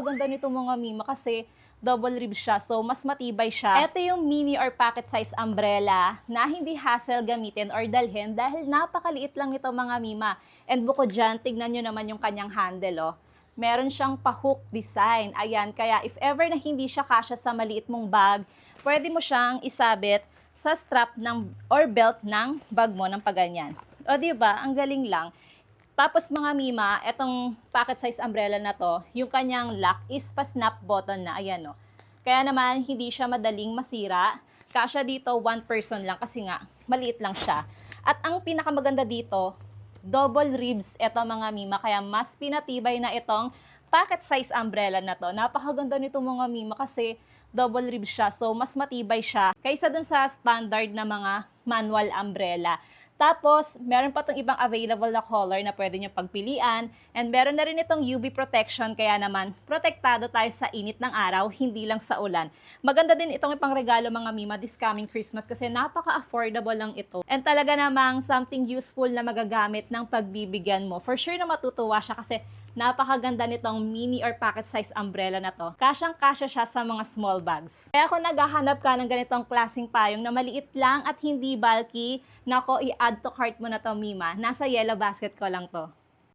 napakaganda nito mga mima kasi double rib siya, so mas matibay siya. Ito yung mini or pocket size umbrella na hindi hassle gamitin or dalhin dahil napakaliit lang nito mga mima. And bukod dyan, tignan nyo naman yung kanyang handle, oh. Meron siyang pa-hook design. Ayan, kaya if ever na hindi siya kasya sa maliit mong bag, pwede mo siyang isabit sa strap ng or belt ng bag mo ng paganyan. O diba, ang galing lang. Tapos mga mima, etong pocket size umbrella na to, yung kanyang lock is pa-snap button na, ayan o. Kaya naman, hindi siya madaling masira. Kasya dito, one person lang kasi nga, maliit lang siya. At ang pinakamaganda dito, double ribs eto mga mima, kaya mas pinatibay na itong pocket size umbrella na to. Napakaganda nito mga mima kasi double ribs siya, so mas matibay siya kaysa dun sa standard na mga manual umbrella. Tapos, meron pa itong ibang available na color na pwede nyo pagpilian. And meron na rin itong UV protection, kaya naman, protektado tayo sa init ng araw, hindi lang sa ulan. Maganda din itong ipangregalo mga mima this coming Christmas kasi napaka-affordable lang ito. And talaga namang something useful na magagamit ng pagbibigyan mo. For sure na matutuwa siya kasi napakaganda nitong mini or pocket size umbrella na to. Kasyang-kasya siya sa mga small bags. Kaya kung naghahanap ka ng ganitong klaseng payong na maliit lang at hindi bulky, nako, i-add to cart mo na to mima. Nasa yellow basket ko lang to.